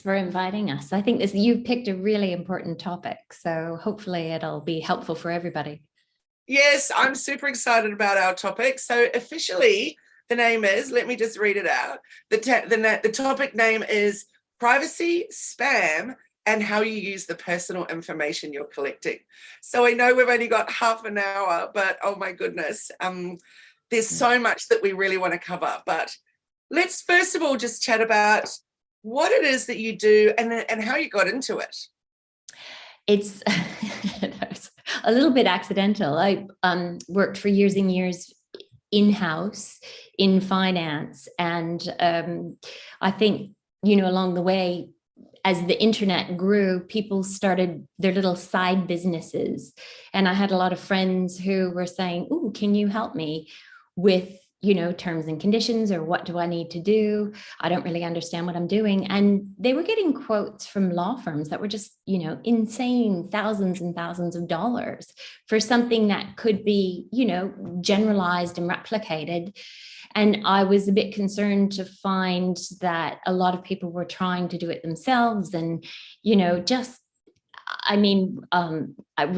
for inviting us. I think you've picked a really important topic, so hopefully it'll be helpful for everybody. Yes, I'm super excited about our topic. So officially, the name is, let me just read it out. The topic name is Privacy, Spam, and How You Use the Personal Information You're Collecting. So I know we've only got half an hour, but oh my goodness, there's so much that we really want to cover. But let's first of all just chat about what it is that you do and how you got into it. It's a little bit accidental. I worked for years and years in-house in finance. And I think, along the way, as the internet grew, people started their little side businesses. And I had a lot of friends who were saying, "Ooh, can you help me with terms and conditions, or what do I need to do? I don't really understand what I'm doing." And they were getting quotes from law firms that were just, insane, thousands and thousands of dollars for something that could be, generalized and replicated. And I was a bit concerned to find that a lot of people were trying to do it themselves. And,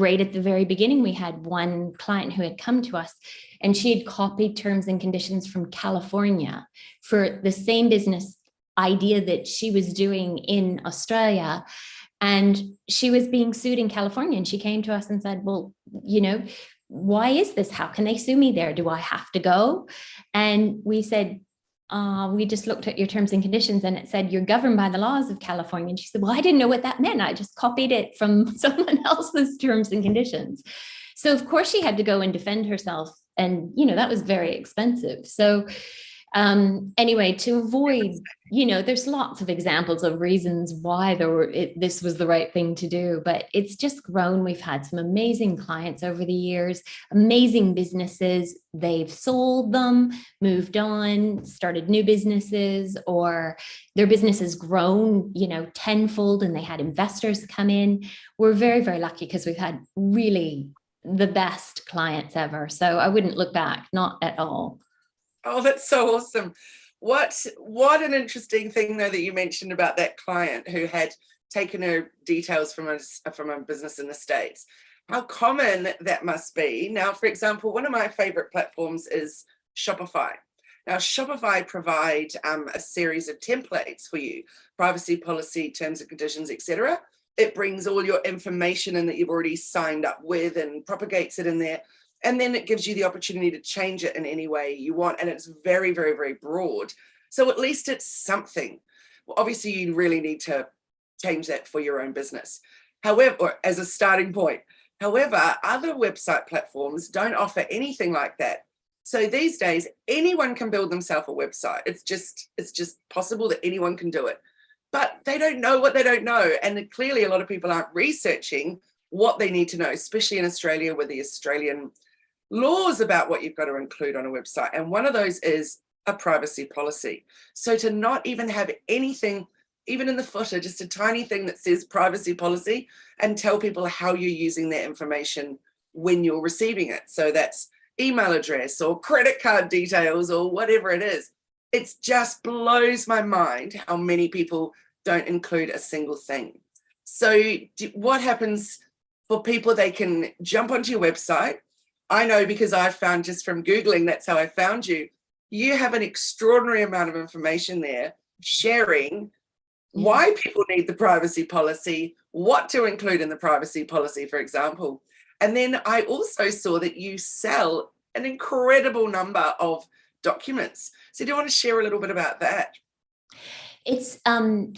right at the very beginning, we had one client who had come to us, and she had copied terms and conditions from California for the same business idea that she was doing in Australia. And she was being sued in California. And she came to us and said, "Well, why is this? How can they sue me there? Do I have to go?" And we said, "We just looked at your terms and conditions and it said you're governed by the laws of California." And she said, "Well, I didn't know what that meant. I just copied it from someone else's terms and conditions." So of course she had to go and defend herself. And, that was very expensive. So anyway, to avoid, there's lots of examples of reasons why this was the right thing to do, but it's just grown. We've had some amazing clients over the years, amazing businesses. They've sold them, moved on, started new businesses, or their business has grown, tenfold, and they had investors come in. We're very, very lucky because we've had really the best clients ever. So I wouldn't look back, not at all. Oh, that's so awesome. What an interesting thing, though, that you mentioned about that client who had taken her details from a business in the States. How common that must be. Now, for example, one of my favorite platforms is Shopify. Now, Shopify provide a series of templates for you, privacy policy, terms and conditions, etc. It brings all your information in that you've already signed up with and propagates it in there. And then it gives you the opportunity to change it in any way you want. And it's very, very, very broad. So at least it's something. Well, obviously, you really need to change that for your own business. However, or as a starting point. However, other website platforms don't offer anything like that. So these days, anyone can build themselves a website. It's just possible that anyone can do it. But they don't know what they don't know. And clearly, a lot of people aren't researching what they need to know, especially in Australia, with the Australian laws about what you've got to include on a website. And one of those is a privacy policy. So to not even have anything, even in the footer, just a tiny thing that says privacy policy, and tell people how you're using their information when you're receiving it. So that's email address or credit card details or whatever it is. It just blows my mind how many people don't include a single thing. So what happens for people? They can jump onto your website. I know, because I found, just from Googling, that's how I found you. You have an extraordinary amount of information there, sharing why people need the privacy policy, what to include in the privacy policy, for example. And then I also saw that you sell an incredible number of documents. So do you want to share a little bit about that? It's no,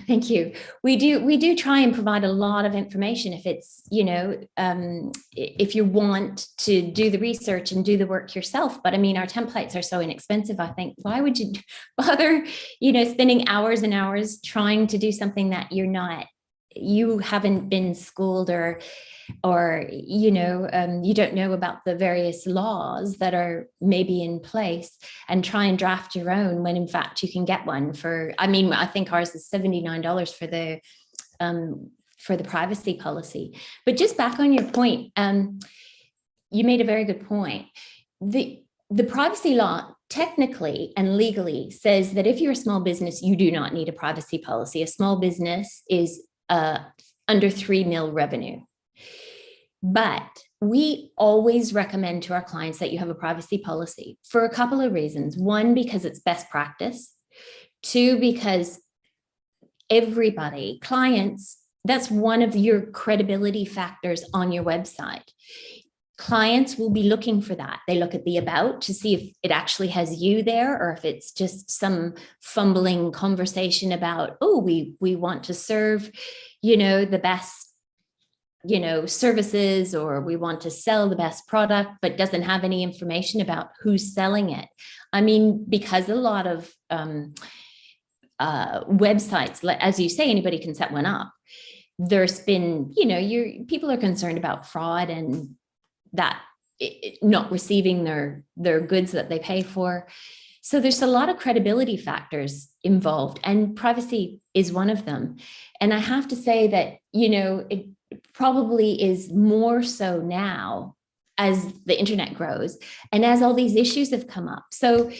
thank you. We do try and provide a lot of information if it's, if you want to do the research and do the work yourself. But I mean, our templates are so inexpensive. I think, why would you bother, spending hours and hours trying to do something that you haven't been schooled or you don't know about the various laws that are maybe in place, and try and draft your own when in fact you can get one for, I think ours is $79 for the privacy policy. But just back on your point, you made a very good point. the privacy law technically and legally says that if you're a small business, you do not need a privacy policy. A small business is under 3 mil revenue. But we always recommend to our clients that you have a privacy policy for a couple of reasons. One, because it's best practice. Two, because everybody, clients, that's one of your credibility factors on your website. Clients will be looking for that. They look at the about to see if it actually has you there, or if it's just some fumbling conversation about, oh, we want to serve, the best, services, or we want to sell the best product, but doesn't have any information about who's selling it. I mean, because a lot of websites, as you say, anybody can set one up. There's been, people are concerned about fraud and that not receiving their goods that they pay for. So there's a lot of credibility factors involved, and privacy is one of them. And I have to say that, it probably is more so now as the internet grows and as all these issues have come up. So,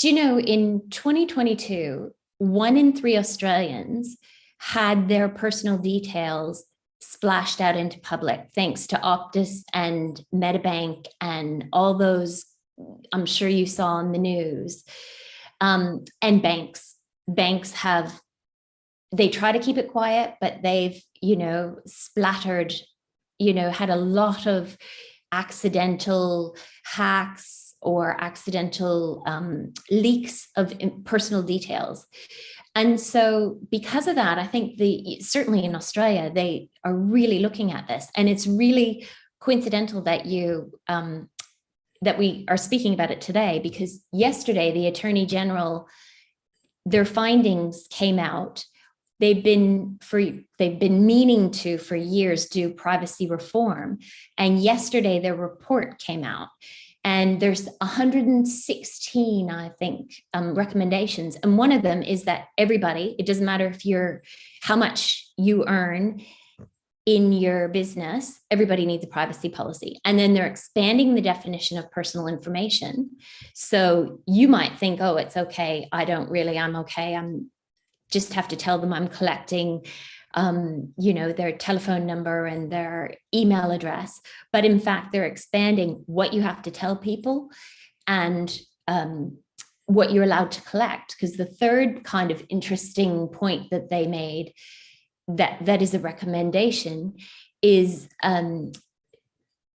in 2022, 1 in 3 Australians had their personal details splashed out into public, thanks to Optus and Medibank and all those, I'm sure you saw in the news. And banks have, they try to keep it quiet, but they've, splattered, had a lot of accidental hacks or accidental leaks of personal details. And so because of that, I think certainly in Australia, they are really looking at this. And it's really coincidental that that we are speaking about it today, because yesterday the Attorney General, their findings came out. They've been meaning to for years do privacy reform. And yesterday their report came out. And there's 116, I think, recommendations. And one of them is that everybody, it doesn't matter how much you earn in your business, everybody needs a privacy policy. And then they're expanding the definition of personal information. So you might think, oh, it's okay. I'm okay. I'm just have to tell them I'm collecting their telephone number and their email address. But in fact, they're expanding what you have to tell people and what you're allowed to collect. Because the third kind of interesting point that they made that is a recommendation is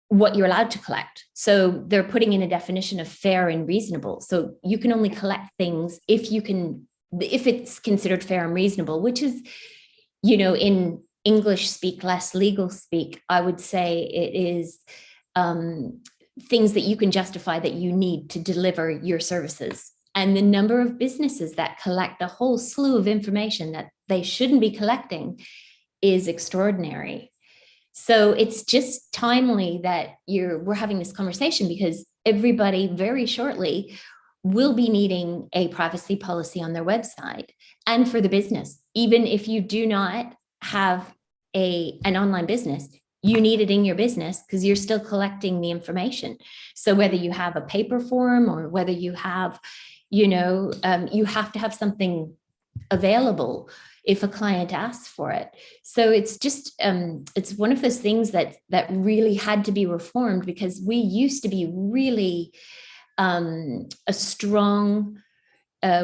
what you're allowed to collect. So they're putting in a definition of fair and reasonable. So you can only collect things if it's considered fair and reasonable, which is, in English speak, less legal speak, I would say it is things that you can justify that you need to deliver your services. And the number of businesses that collect a whole slew of information that they shouldn't be collecting is extraordinary. So it's just timely that we're having this conversation, because everybody very shortly will be needing a privacy policy on their website and for the business. Even if you do not have an online business, you need it in your business because you're still collecting the information. So whether you have a paper form or whether you have, you have to have something available if a client asks for it. So it's just, it's one of those things that really had to be reformed, because we used to be really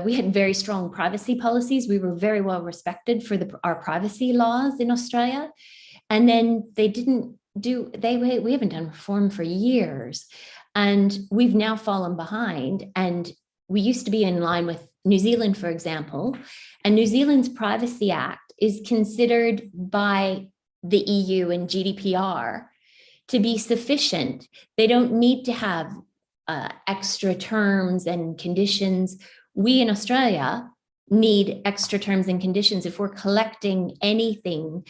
we had very strong privacy policies. We were very well respected for our privacy laws in Australia. And then we haven't done reform for years. And we've now fallen behind. And we used to be in line with New Zealand, for example. And New Zealand's Privacy Act is considered by the EU and GDPR to be sufficient. They don't need to have extra terms and conditions. We in Australia need extra terms and conditions if we're collecting anything,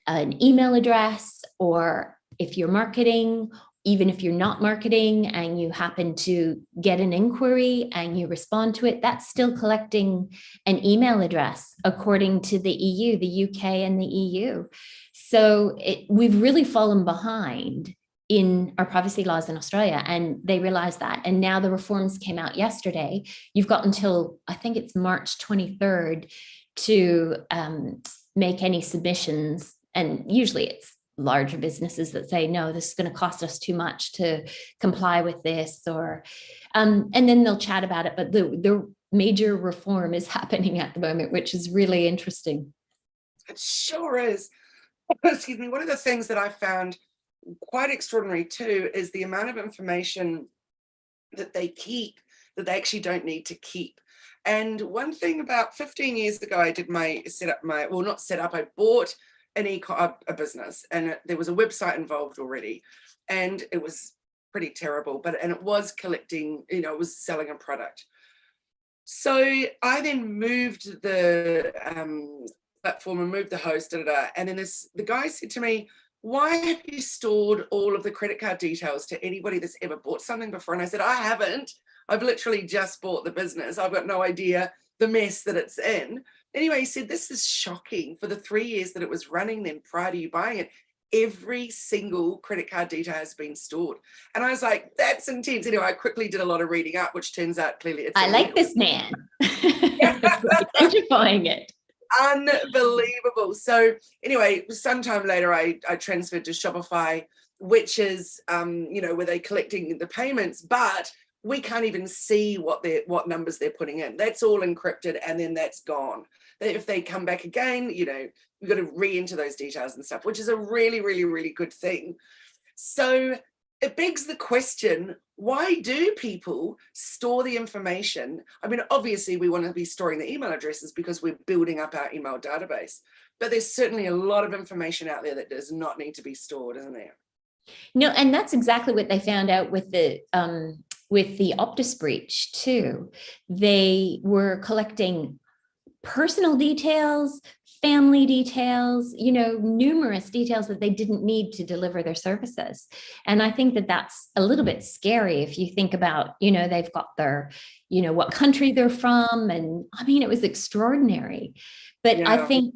an email address, or if you're marketing, even if you're not marketing and you happen to get an inquiry and you respond to it, that's still collecting an email address according to the EU, the UK and the EU. So we've really fallen behind in our privacy laws in Australia, and they realized that. And now the reforms came out yesterday. You've got until, I think it's March 23rd to make any submissions. And usually it's larger businesses that say, no, this is going to cost us too much to comply with this, or, and then they'll chat about it. But the major reform is happening at the moment, which is really interesting. It sure is. Excuse me. One of the things that I found quite extraordinary too is the amount of information that they keep that they actually don't need to keep. And one thing, about 15 years ago, I did I bought a business, and there was a website involved already, and it was pretty terrible, and it was collecting, it was selling a product. So I then moved the platform and moved the host, and then the guy said to me, why have you stored all of the credit card details to anybody that's ever bought something before? And I said, I haven't. I've literally just bought the business. I've got no idea the mess that it's in. Anyway, he said, this is shocking. For the 3 years that it was running then prior to you buying it, every single credit card detail has been stored. And I was like, that's intense. Anyway, I quickly did a lot of reading up, which turns out clearly it's illegal. Like this man. Identifying it. Unbelievable. So anyway, sometime later I transferred to Shopify, which is where they're collecting the payments, but we can't even see what numbers they're putting in. That's all encrypted, and then that's gone. If they come back again, you've got to re-enter those details and stuff, which is a really, really, really good thing. So it begs the question, why do people store the information? I mean, obviously we want to be storing the email addresses because we're building up our email database, but there's certainly a lot of information out there that does not need to be stored, isn't there? No, and that's exactly what they found out with the Optus breach too. They were collecting personal details, family details, numerous details that they didn't need to deliver their services. And I think that that's a little bit scary if you think about, they've got their, what country they're from. And I mean, it was extraordinary. But yeah. I think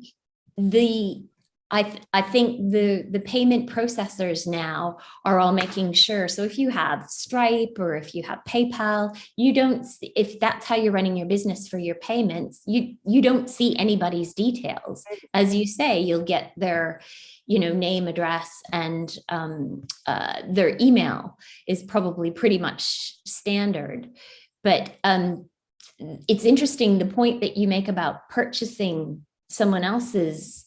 I think the payment processors now are all making sure. So if you have Stripe or if you have PayPal, if that's how you're running your business for your payments, you don't see anybody's details. As you say, you'll get their, name, address, and their email is probably pretty much standard. But it's interesting, the point that you make about purchasing someone else's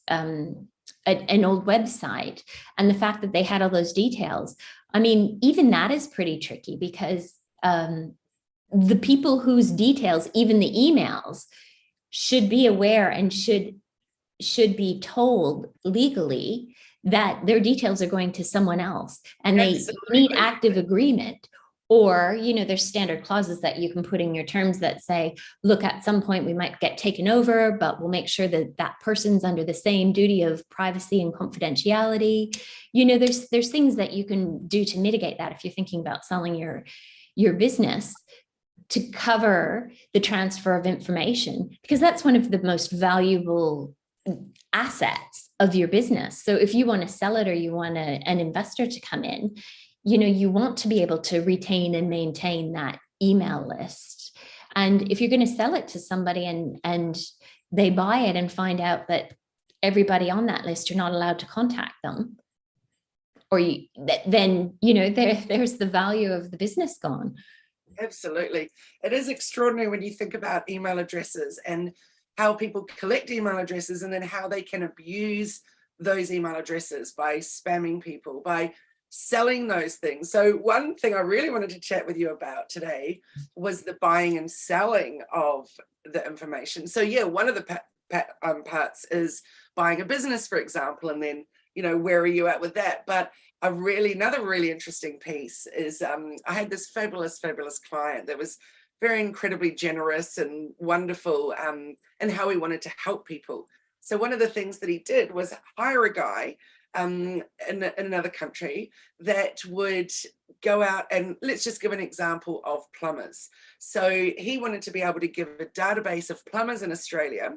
an old website, and the fact that they had all those details. I mean, even that is pretty tricky, because the people whose details, even the emails, should be aware and should be told legally that their details are going to someone else, and they need active agreement. Or, there's standard clauses that you can put in your terms that say, look, at some point we might get taken over, but we'll make sure that that person's under the same duty of privacy and confidentiality. There's things that you can do to mitigate that if you're thinking about selling your business, to cover the transfer of information, because that's one of the most valuable assets of your business. So if you want to sell it, or you want an investor to come in, you want to be able to retain and maintain that email list. And if you're going to sell it to somebody and they buy it and find out that everybody on that list, you're not allowed to contact them, then there's the value of the business gone. Absolutely. It is extraordinary when you think about email addresses and how people collect email addresses, and then how they can abuse those email addresses by spamming people, by selling those things. So one thing I really wanted to chat with you about today was the buying and selling of the information. So yeah, one of the parts is buying a business, for example, and then, where are you at with that? But another really interesting piece is I had this fabulous client that was very incredibly generous and wonderful and how he wanted to help people. So one of the things that he did was hire a guy in another country that would go out, and let's just give an example of plumbers. So he wanted to be able to give a database of plumbers in Australia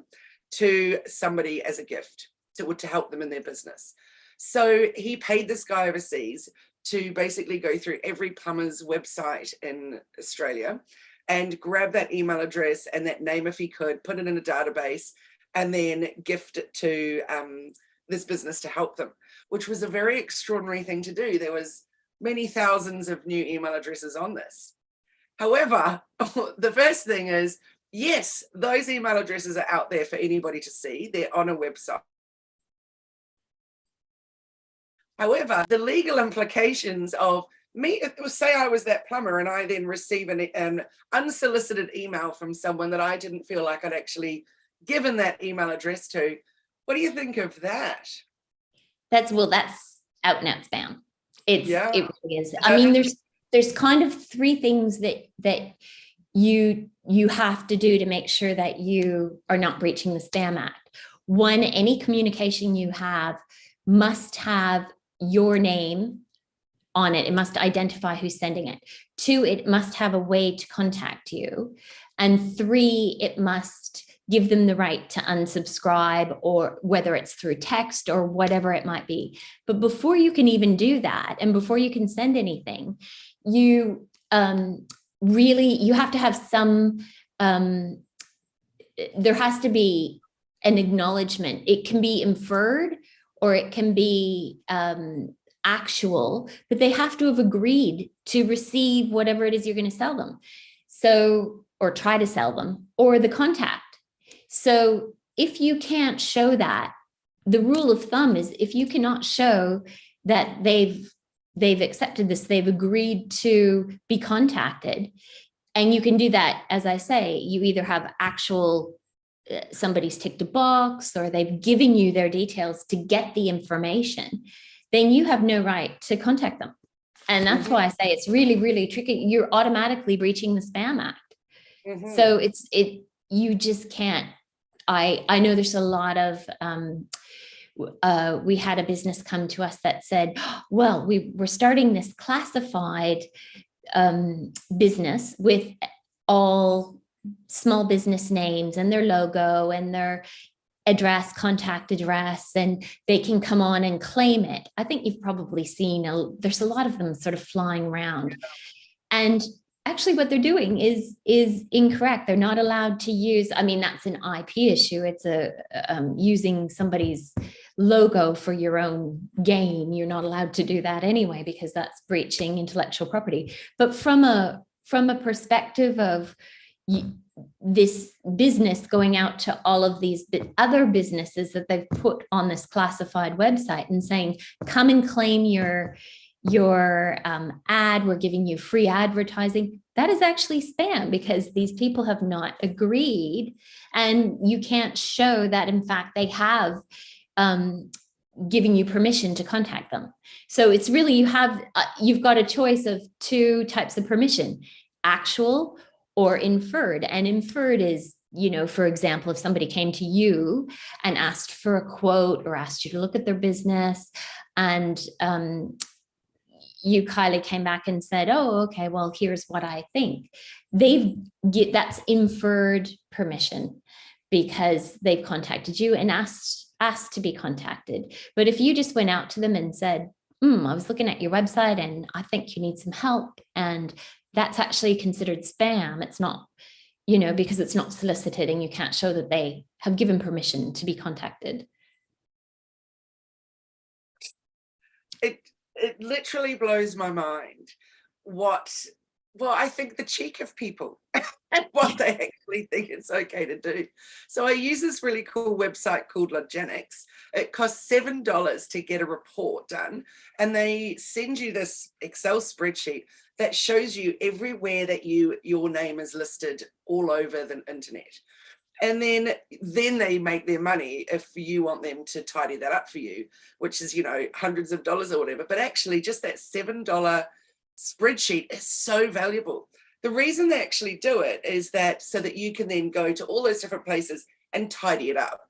to somebody as a gift to help them in their business. So he paid this guy overseas to basically go through every plumber's website in Australia and grab that email address and that name if he could, put it in a database, and then gift it to this business to help them, which was a very extraordinary thing to do. There was many thousands of new email addresses on this. However, the first thing is, yes, those email addresses are out there for anybody to see. They're on a website. However, the legal implications of me, say I was that plumber and I then receive an unsolicited email from someone that I didn't feel like I'd actually given that email address to. What do you think of that? That's out and out spam. It really is. I mean, there's kind of three things that you have to do to make sure that you are not breaching the Spam Act. One, any communication you have must have your name on it. It must identify who's sending it. Two, it must have a way to contact you. And three, it must give them the right to unsubscribe, or whether it's through text or whatever it might be. But before you can even do that, and before you can send anything, you you have to have some, there has to be an acknowledgement. It can be inferred or it can be actual, but they have to have agreed to receive whatever it is you're going to sell them. So, or try to sell them, or the contact. So if you can't show that, the rule of thumb is if you cannot show that they've accepted this, they've agreed to be contacted, and you can do that, as I say, you either have actual, somebody's ticked a box or they've given you their details to get the information, then you have no right to contact them. And that's why I say it's really, really tricky. You're automatically breaching the Spam Act. So you just can't. I know there's a lot of, we had a business come to us that said, well, we're starting this classified business with all small business names and their logo and their address, contact address, and they can come on and claim it. I think you've probably seen, there's a lot of them sort of flying around. And actually what they're doing is incorrect. They're not allowed to use, I mean, that's an IP issue. It's using somebody's logo for your own gain. You're not allowed to do that anyway, because that's breaching intellectual property. But from a perspective of this business going out to all of these other businesses that they've put on this classified website and saying, come and claim your ad, we're giving you free advertising, that is actually spam, because these people have not agreed, and you can't show that in fact they have giving you permission to contact them. So it's really, you've got a choice of two types of permission: actual or inferred. And inferred is, for example, if somebody came to you and asked for a quote or asked you to look at their business, and you, Kylie, came back and said, oh, okay, well, here's what I think. That's inferred permission, because they've contacted you and asked to be contacted. But if you just went out to them and said, I was looking at your website and I think you need some help, and that's actually considered spam. It's not, because it's not solicited and you can't show that they have given permission to be contacted. It literally blows my mind I think the cheek of people and what they actually think it's okay to do. So I use this really cool website called Logenics. It costs $7 to get a report done, and they send you this Excel spreadsheet that shows you everywhere that your name is listed all over the internet. And then they make their money if you want them to tidy that up for you, which is, hundreds of dollars or whatever. But actually just that $7 spreadsheet is so valuable. The reason they actually do it is that so that you can then go to all those different places and tidy it up.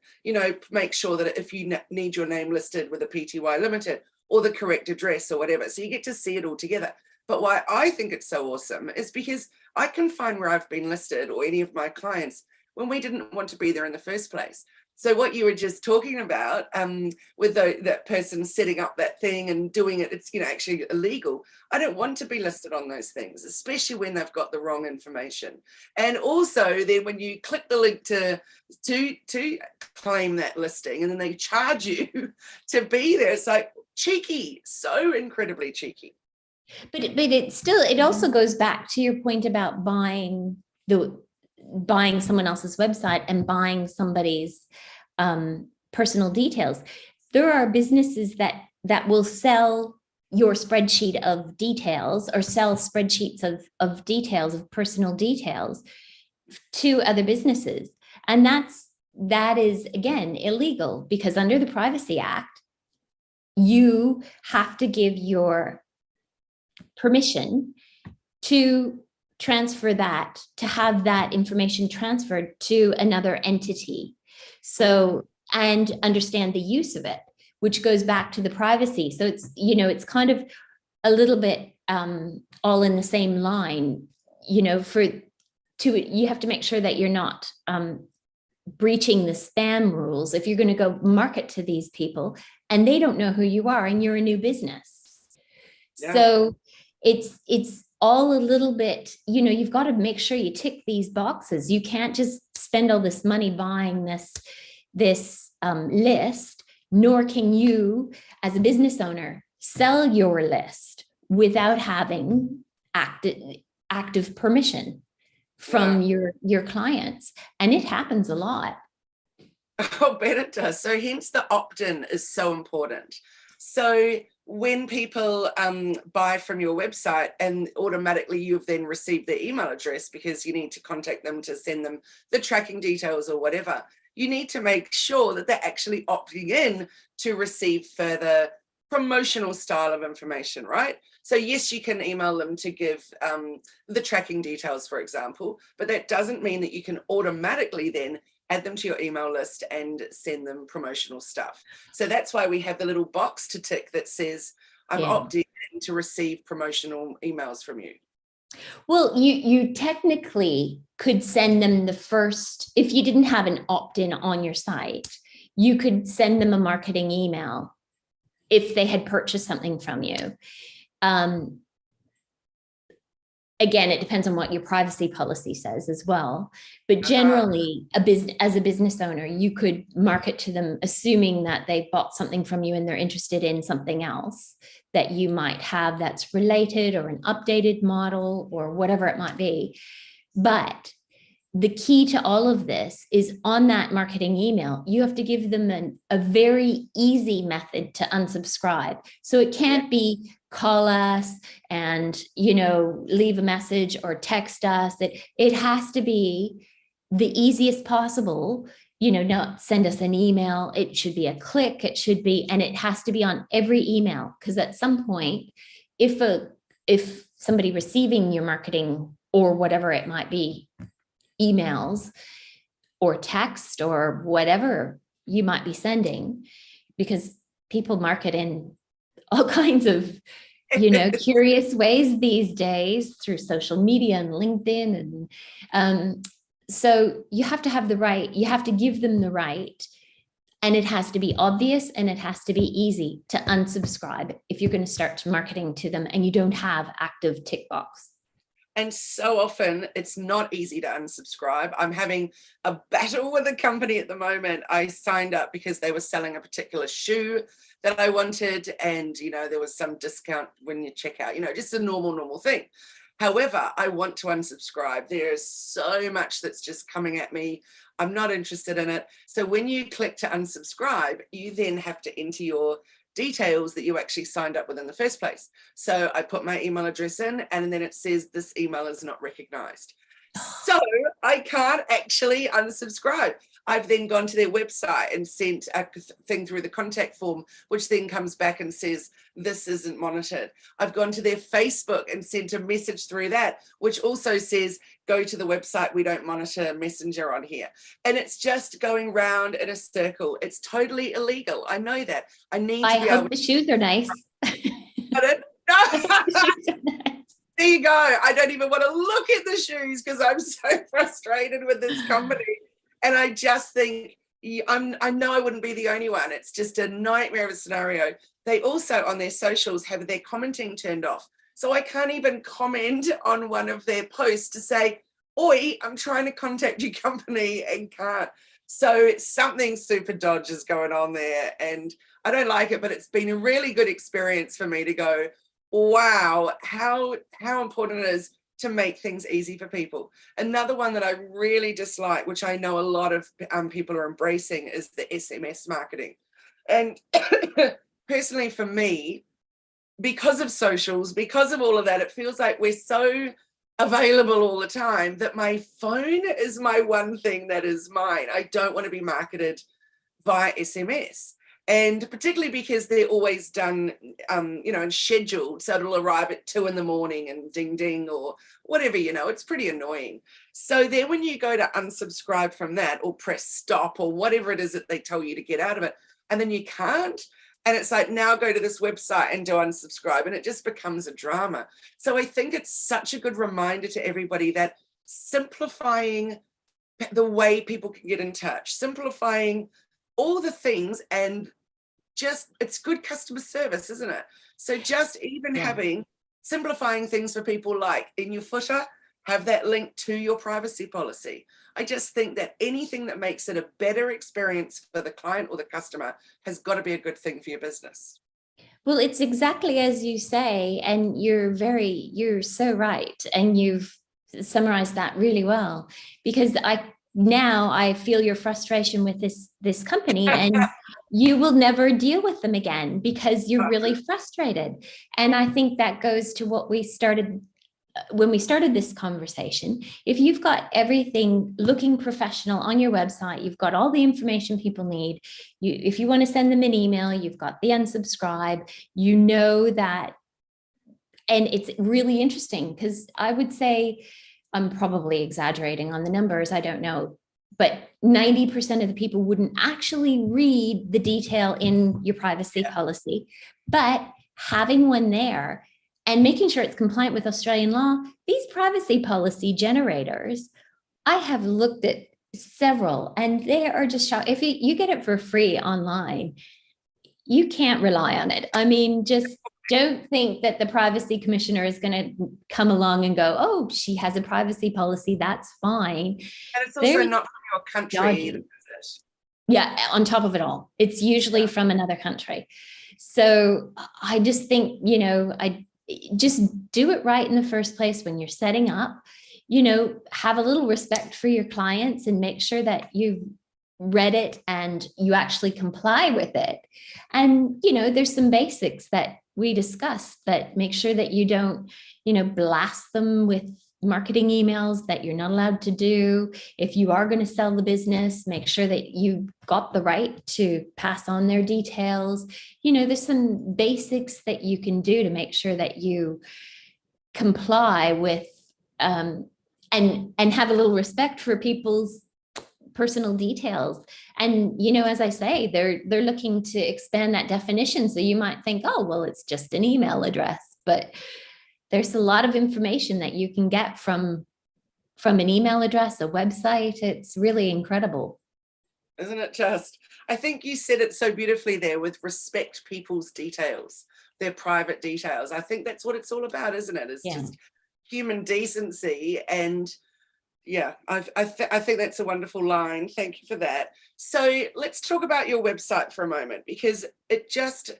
Make sure that if you need your name listed with a PTY Limited or the correct address or whatever, so you get to see it all together. But why I think it's so awesome is because I can find where I've been listed, or any of my clients, when we didn't want to be there in the first place. So what you were just talking about, with that person setting up that thing and doing it, it's, actually illegal. I don't want to be listed on those things, especially when they've got the wrong information. And also then when you click the link to claim that listing, and then they charge you to be there, it's like cheeky, so incredibly cheeky. But it also goes back to your point about buying someone else's website and buying somebody's personal details. There are businesses that will sell your spreadsheet of details, or sell spreadsheets of details, of personal details, to other businesses. And that is, again, illegal, because under the Privacy Act, you have to give your permission to transfer that, to have that information transferred to another entity. So, and understand the use of it, which goes back to the privacy. So it's, it's kind of a little bit all in the same line, you have to make sure that you're not breaching the spam rules if you're going to go market to these people and they don't know who you are and you're a new business. Yeah. So it's all a little bit, you've got to make sure you tick these boxes. You can't just spend all this money buying this list, nor can you, as a business owner, sell your list without having active permission from your clients. And it happens a lot. Oh, bet it does. So hence the opt-in is so important. So when people buy from your website, and automatically you've then received their email address because you need to contact them to send them the tracking details or whatever, you need to make sure that they're actually opting in to receive further promotional style of information, right? So yes, you can email them to give the tracking details, for example, but that doesn't mean that you can automatically then add them to your email list and send them promotional stuff. So that's why we have the little box to tick that says, I'm opting in to receive promotional emails from you. Well, you technically could send them the first, if you didn't have an opt-in on your site, you could send them a marketing email if they had purchased something from you. Again, it depends on what your privacy policy says as well. But generally, as a business owner, you could market to them, assuming that they bought something from you and they're interested in something else that you might have that's related, or an updated model, or whatever it might be. But the key to all of this is, on that marketing email, you have to give them a very easy method to unsubscribe. So it can't be call us and, leave a message or text us. It has to be the easiest possible, not send us an email. It should be a click. It should be, and it has to be on every email, because at some point, if somebody receiving your marketing or whatever it might be, emails or text or whatever you might be sending, because people market in all kinds of, curious ways these days through social media and LinkedIn. And so you have to have you have to give them the right, and it has to be obvious, and it has to be easy to unsubscribe if you're going to start marketing to them and you don't have active tick box. And so often it's not easy to unsubscribe. I'm having a battle with a company at the moment. I signed up because they were selling a particular shoe that I wanted, and there was some discount when you check out, just a normal thing. However, I want to unsubscribe. There's so much that's just coming at me. I'm not interested in it. So when you click to unsubscribe, you then have to enter your details that you actually signed up with in the first place. So I put my email address in, and then it says this email is not recognized. So I can't actually unsubscribe. I've then gone to their website and sent a thing through the contact form, which then comes back and says, this isn't monitored. I've gone to their Facebook and sent a message through that, which also says, go to the website. We don't monitor Messenger on here. And it's just going round in a circle. It's totally illegal. I know that. I hope the shoes are nice. There you go. I don't even want to look at the shoes because I'm so frustrated with this company. And I just think I know I wouldn't be the only one. It's just a nightmare of a scenario. They also on their socials have their commenting turned off. So I can't even comment on one of their posts to say, oi, I'm trying to contact your company and can't. So it's something super dodge is going on there. And I don't like it, but it's been a really good experience for me to go, wow, how important it is to make things easy for people. Another one that I really dislike, which I know a lot of people are embracing, is the SMS marketing. And personally for me, because of socials, because of all of that, it feels like we're so available all the time that my phone is my one thing that is mine. I don't want to be marketed via SMS. And particularly because they're always done, and scheduled. So it'll arrive at 2 a.m. and ding, ding, or whatever, it's pretty annoying. So then when you go to unsubscribe from that or press stop or whatever it is that they tell you to get out of it, and then you can't, and it's like, now go to this website and do unsubscribe, and it just becomes a drama. So I think it's such a good reminder to everybody that simplifying the way people can get in touch, simplifying all the things, and just, it's good customer service, isn't it? So just even having, simplifying things for people, like in your footer, have that link to your privacy policy. I just think that anything that makes it a better experience for the client or the customer has got to be a good thing for your business. Well, it's exactly as you say, and you're so right. And you've summarized that really well, because I feel your frustration with this company, and you will never deal with them again because you're really frustrated. And I think that goes to what we started when we started this conversation. If you've got everything looking professional on your website, you've got all the information people need. If you want to send them an email, you've got the unsubscribe, that. And it's really interesting because I would say, I'm probably exaggerating on the numbers, I don't know, but 90% of the people wouldn't actually read the detail in your privacy policy. But having one there and making sure it's compliant with Australian law, these privacy policy generators, I have looked at several, and they are just shocked. If you get it for free online, you can't rely on it. I mean, just don't think that the privacy commissioner is going to come along and go, oh, she has a privacy policy, that's fine. And it's also not from your country either, is it? Yeah, on top of it all, it's usually from another country. So I just think, I just do it right in the first place when you're setting up, have a little respect for your clients and make sure that you've read it and you actually comply with it. And, there's some basics that we discussed that make sure that you don't, blast them with marketing emails that you're not allowed to do. If you are going to sell the business, make sure that you got the right to pass on their details. There's some basics that you can do to make sure that you comply with and have a little respect for people's personal details. And, as I say, they're looking to expand that definition. So you might think, oh, well, it's just an email address, but there's a lot of information that you can get from an email address, a website. It's really incredible. Isn't it just? I think you said it so beautifully there, with respect people's details, their private details. I think that's what it's all about, isn't it? It's just human decency. And I think that's a wonderful line. Thank you for that. So let's talk about your website for a moment, because it just,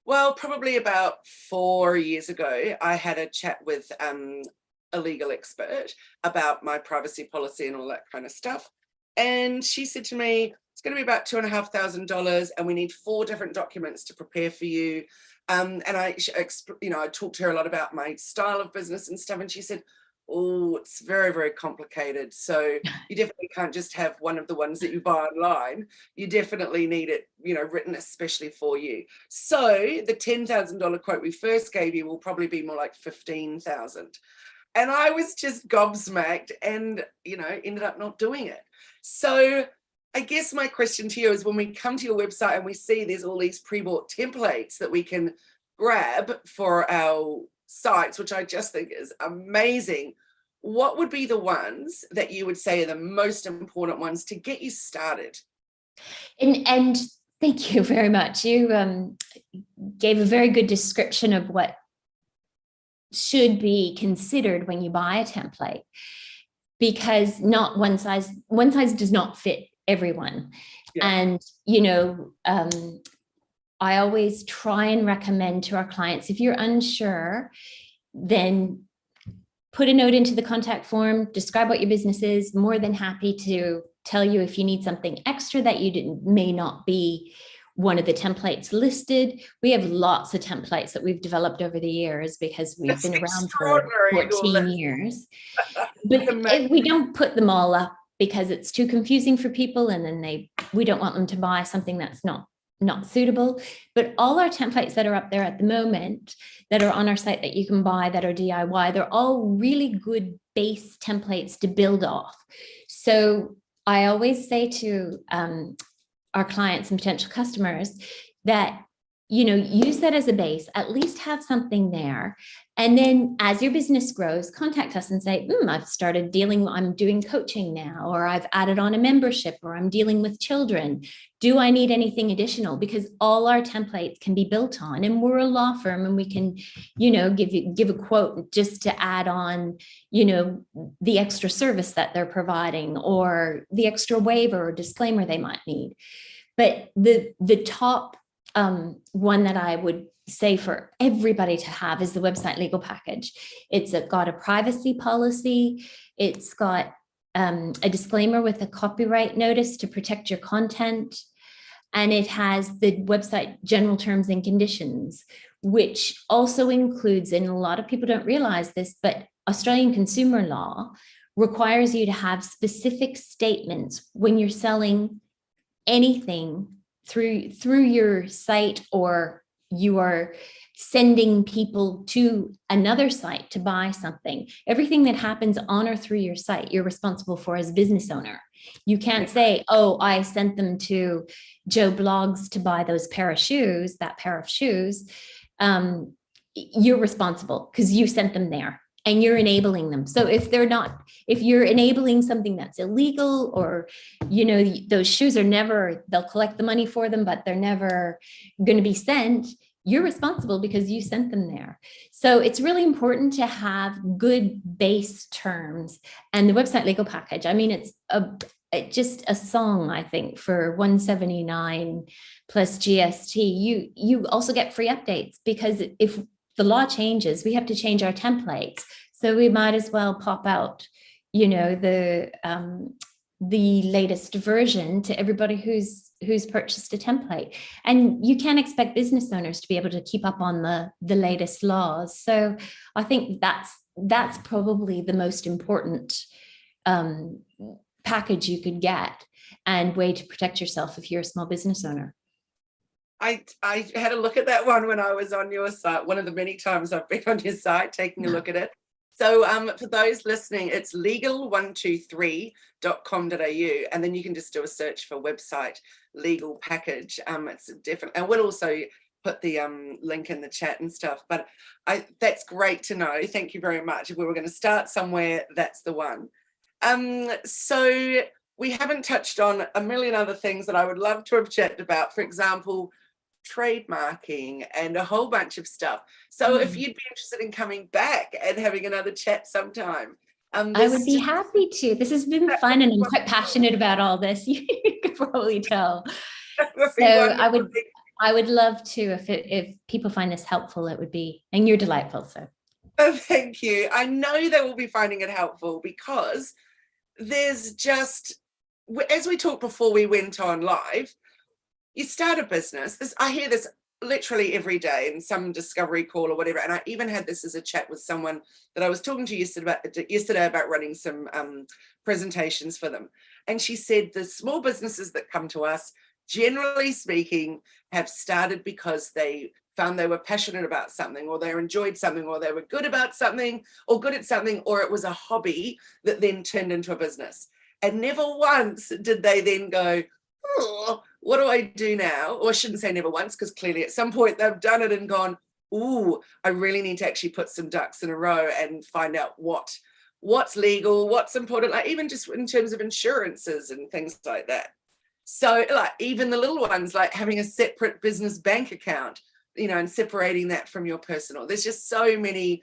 probably about 4 years ago, I had a chat with a legal expert about my privacy policy and all that kind of stuff. And she said to me, it's going to be about $2,500, and we need 4 different documents to prepare for you. And I talked to her a lot about my style of business and stuff. And she said, oh, it's very, very complicated. So you definitely can't just have one of the ones that you buy online. You definitely need it, written especially for you. So the $10,000 quote we first gave you will probably be more like $15,000. And I was just gobsmacked and, ended up not doing it. So I guess my question to you is, when we come to your website and we see there's all these pre-bought templates that we can grab for our sites, which I just think is amazing, what would be the ones that you would say are the most important ones to get you started? And thank you very much. You gave a very good description of what should be considered when you buy a template, because not one size does not fit everyone. Yeah. And I always try and recommend to our clients, if you're unsure, then put a note into the contact form, describe what your business is. More than happy to tell you if you need something extra that may not be one of the templates listed. We have lots of templates that we've developed over the years because we've been around for 14 years. But we don't put them all up because it's too confusing for people, and then we don't want them to buy something that's not suitable. But all our templates that are up there at the moment that are on our site that you can buy that are DIY, they're all really good base templates to build off. So I always say to our clients and potential customers that, use that as a base, at least have something there. And then as your business grows, contact us and say, I'm doing coaching now, or I've added on a membership, or I'm dealing with children. Do I need anything additional? Because all our templates can be built on, and we're a law firm, and we can, give a quote just to add on, the extra service that they're providing, or the extra waiver or disclaimer they might need. But the top one that I would say for everybody to have is the website legal package. It's got a privacy policy. It's got a disclaimer with a copyright notice to protect your content. And it has the website general terms and conditions, which also includes, and a lot of people don't realize this, but Australian consumer law requires you to have specific statements when you're selling anything through your site, or you are sending people to another site to buy something. Everything that happens on or through your site, you're responsible for as a business owner. You can't say, oh, I sent them to Joe Blogs to buy that pair of shoes. You're responsible because you sent them there and you're enabling them. So if you're enabling something that's illegal, or, those shoes they'll collect the money for them, but they're never going to be sent, you're responsible because you sent them there. So it's really important to have good base terms. And the website legal package, it's just a song, I think, for $179 plus GST. You also get free updates, because if the law changes, we have to change our templates. So we might as well pop out, the latest version to everybody who's purchased a template. And you can't expect business owners to be able to keep up on the latest laws. So I think that's probably the most important package you could get, and way to protect yourself if you're a small business owner. I had a look at that one when I was on your site, one of the many times I've been on your site taking a look at it. So for those listening, it's legal123.com.au, and then you can just do a search for website legal package. It's definitely, and we'll also put the link in the chat and stuff. But that's great to know. Thank you very much. If we were going to start somewhere, that's the one. So we haven't touched on a million other things that I would love to have chatted about. For example, trademarking and a whole bunch of stuff. So if you'd be interested in coming back and having another chat sometime, I would be happy to. This has been fun, and I'm quite passionate about all this. You could probably tell. So I would love to, if people find this helpful, it would be, and you're delightful. So thank you. I know they will be finding it helpful, because there's just, as we talked before we went on live, you start a business. I hear this literally every day in some discovery call or whatever. And I even had this as a chat with someone that I was talking to yesterday about running some presentations for them. And she said the small businesses that come to us, generally speaking, have started because they found they were passionate about something, or they enjoyed something, or they were good about something, or good at something, or it was a hobby that then turned into a business. And never once did they then go, oh, what do I do now? Or I shouldn't say never once, because clearly at some point they've done it and gone, ooh, I really need to actually put some ducks in a row and find out what's legal, what's important, like even just in terms of insurances and things like that. So like even the little ones, like having a separate business bank account, you know, and separating that from your personal. There's just so many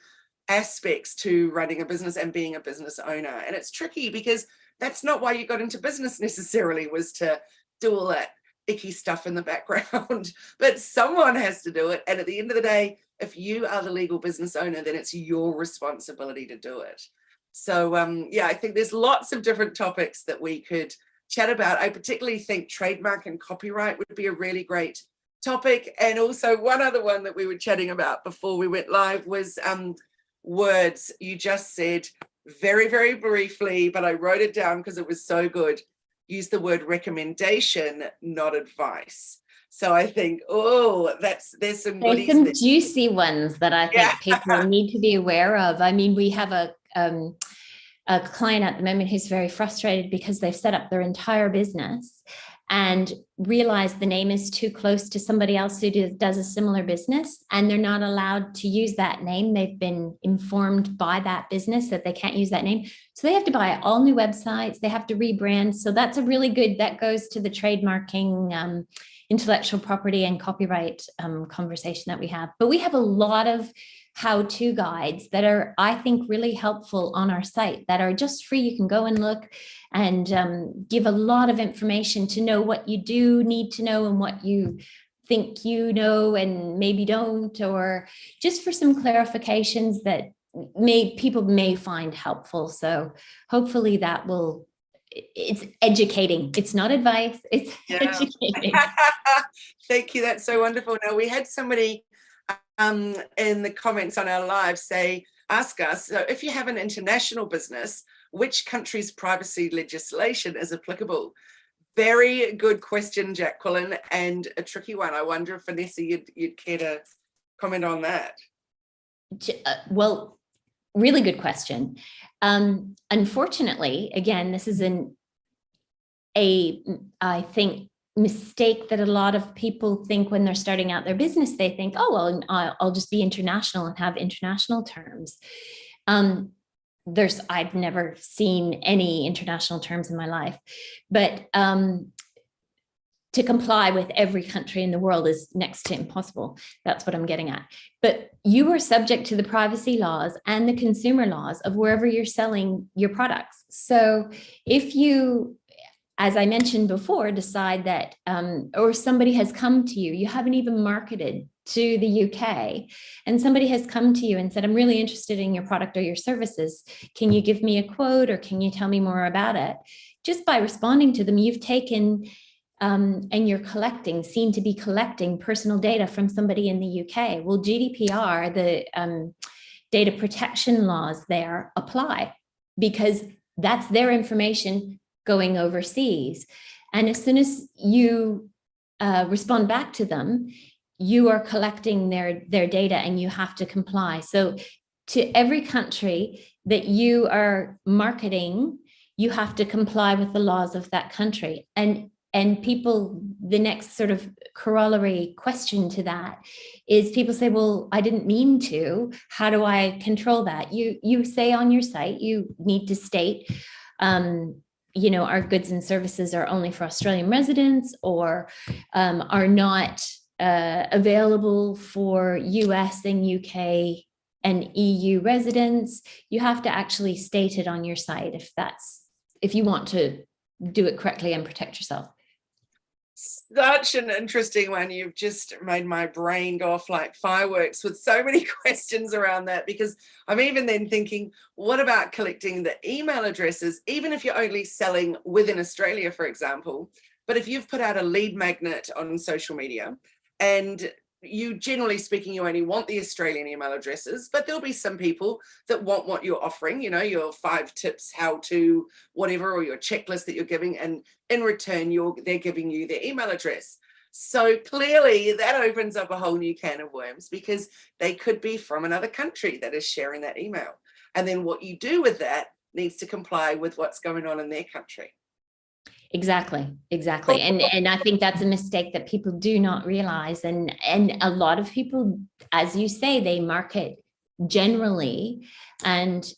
aspects to running a business and being a business owner. And it's tricky because that's not why you got into business necessarily, was to do all that icky stuff in the background. But someone has to do it. And at the end of the day, if you are the legal business owner, then it's your responsibility to do it. So yeah, I think there's lots of different topics that we could chat about. I particularly think trademark and copyright would be a really great topic. And also one other one that we were chatting about before we went live was words. You just said very, very briefly, but I wrote it down because it was so good. Use the word recommendation, not advice. So I think, oh, there's some goodies. There's some juicy ones that I think people need to be aware of. I mean, we have a client at the moment who's very frustrated because they've set up their entire business and realized the name is too close to somebody else who does a similar business, and they're not allowed to use that name. They've been informed by that business that they can't use that name. So they have to buy all new websites. They have to rebrand. So that's a really good, that goes to the trademarking, intellectual property and copyright conversation that we have. But we have a lot of how-to guides that are, I think, really helpful on our site that are just free. You can go and look and give a lot of information to know what you do need to know and what you think you know and maybe don't, or just for some clarifications that people may find helpful. So hopefully that will, it's educating. It's not advice, it's educating. Thank you. That's so wonderful. Now, we had somebody in the comments on our live ask us, so if you have an international business, which country's privacy legislation is applicable? Very good question, Jacqueline, and a tricky one. I wonder if Vanessa, you'd care to comment on that. Well, really good question. Unfortunately, again, this is I think, mistake that a lot of people think when they're starting out their business. They think, oh, well, I'll just be international and have international terms. I've never seen any international terms in my life, but to comply with every country in the world is next to impossible. That's what I'm getting at. But you are subject to the privacy laws and the consumer laws of wherever you're selling your products. So if you, as I mentioned before, decide that, or somebody has come to you, you haven't even marketed to the UK, and somebody has come to you and said, I'm really interested in your product or your services. Can you give me a quote, or can you tell me more about it? Just by responding to them, you've taken and you're seem to be collecting personal data from somebody in the UK. Well, GDPR, the data protection laws there apply, because that's their information going overseas. And as soon as you respond back to them, you are collecting their data and you have to comply. So to every country that you are marketing, you have to comply with the laws of that country. And people, the next sort of corollary question to that is, people say, well, I didn't mean to. How do I control that? You say on your site, you need to state, our goods and services are only for Australian residents, or are not available for US and UK and EU residents. You have to actually state it on your site if you want to do it correctly and protect yourself. Such an interesting one. You've just made my brain go off like fireworks with so many questions around that, because I'm even then thinking, what about collecting the email addresses, even if you're only selling within Australia, for example? But if you've put out a lead magnet on social media, and you, generally speaking, you only want the Australian email addresses, but there'll be some people that want what you're offering, your 5 tips, how to, whatever, or your checklist that you're giving, and in return, they're giving you their email address. So clearly that opens up a whole new can of worms, because they could be from another country that is sharing that email. And then what you do with that needs to comply with what's going on in their country. Exactly. And I think that's a mistake that people do not realize. And a lot of people, as you say, they market generally, and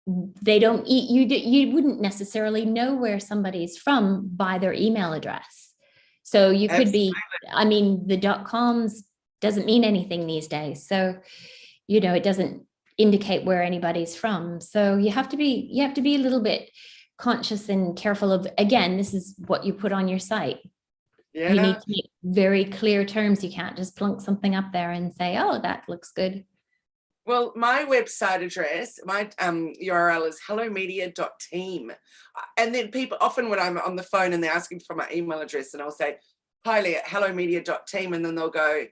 they don't eat you wouldn't necessarily know where somebody's from by their email address. So you could be, I mean, the .coms doesn't mean anything these days. So, it doesn't indicate where anybody's from. So you have to be a little bit conscious and careful of, again, this is what you put on your site. Yeah. You need to make very clear terms. You can't just plunk something up there and say, oh, that looks good. Well, my website address, my URL is hellomedia.team. And then people often, when I'm on the phone and they're asking for my email address, and I'll say Kylie at hellomedia.team, and then they'll go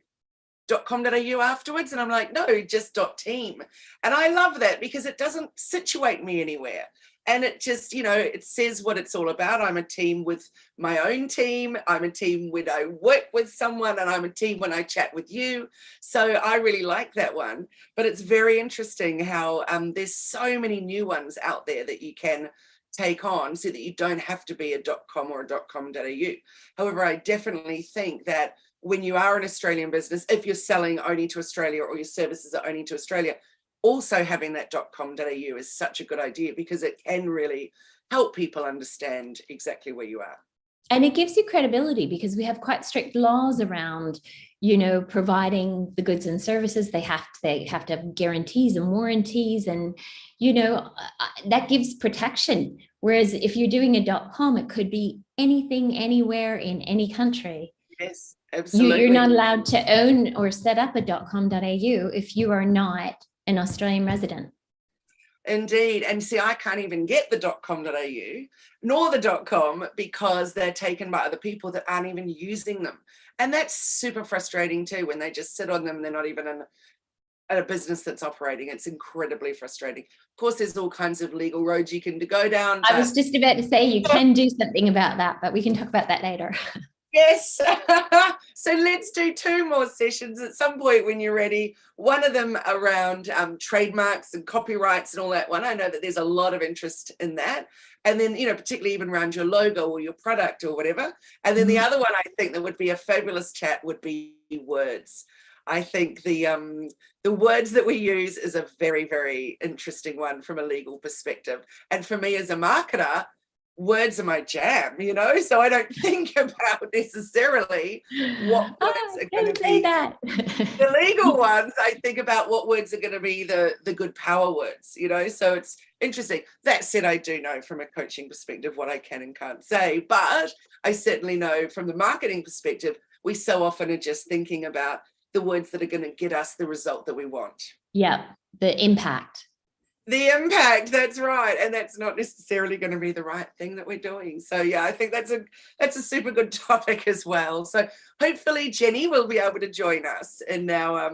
.com.au afterwards, and I'm like, no, just .team. And I love that because it doesn't situate me anywhere. And it just, it says what it's all about. I'm a team with my own team. I'm a team when I work with someone, and I'm a team when I chat with you. So I really like that one. But it's very interesting how there's so many new ones out there that you can take on so that you don't have to be a .com or a .com.au. However, I definitely think that when you are an Australian business, if you're selling only to Australia or your services are only to Australia, also having that .com.au is such a good idea because it can really help people understand exactly where you are. And it gives you credibility because we have quite strict laws around, providing the goods and services. They have to have guarantees and warranties, and, that gives protection. Whereas if you're doing a .com, it could be anything, anywhere in any country. Yes, absolutely. You're not allowed to own or set up a .com.au if you are not an Australian resident. Indeed. And see, I can't even get the .com.au nor the .com because they're taken by other people that aren't even using them. And that's super frustrating too, when they just sit on them and they're not even in a business that's operating. It's incredibly frustrating. Of course, there's all kinds of legal roads you can go down. I was just about to say you can do something about that, but we can talk about that later. Yes. So let's do 2 more sessions at some point when you're ready. One of them around trademarks and copyrights and all that one. I know that there's a lot of interest in that. And then, particularly even around your logo or your product or whatever. And then the other one I think that would be a fabulous chat would be words. I think the words that we use is a very, very interesting one from a legal perspective. And for me as a marketer, words are my jam, so I don't think about necessarily what words are going to be that. the legal ones. I think about what words are going to be the good power words, so it's interesting. That said, I do know from a coaching perspective what I can and can't say, but I certainly know from the marketing perspective, we so often are just thinking about the words that are going to get us the result that we want. Yeah, the impact. The impact, that's right. And that's not necessarily going to be the right thing that we're doing. So yeah, I think that's a super good topic as well. So hopefully Jenny will be able to join us in our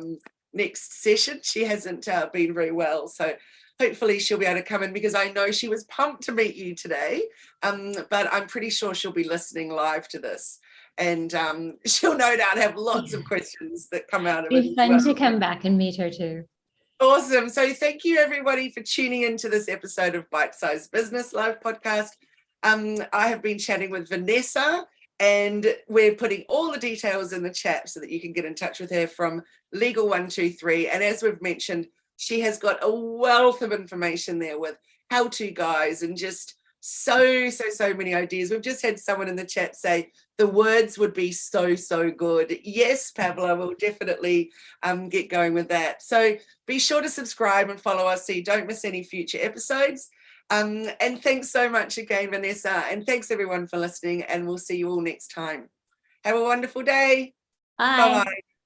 next session. She hasn't been very well. So hopefully she'll be able to come in because I know she was pumped to meet you today. But I'm pretty sure she'll be listening live to this. And she'll no doubt have lots of questions that come out of it. It's fun to come back and meet her too. Awesome. So thank you everybody for tuning into this episode of Bite Size Business Live podcast. I have been chatting with Vanessa, and we're putting all the details in the chat so that you can get in touch with her from Legal 123. And as we've mentioned, she has got a wealth of information there with how-to guides and just so many ideas. We've just had someone in the chat say the words would be so good. Yes, Pavla, we'll definitely get going with that. So be sure to subscribe and follow us so you don't miss any future episodes. And thanks so much again, Vanessa. And thanks everyone for listening, and we'll see you all next time. Have a wonderful day. Bye. Bye-bye.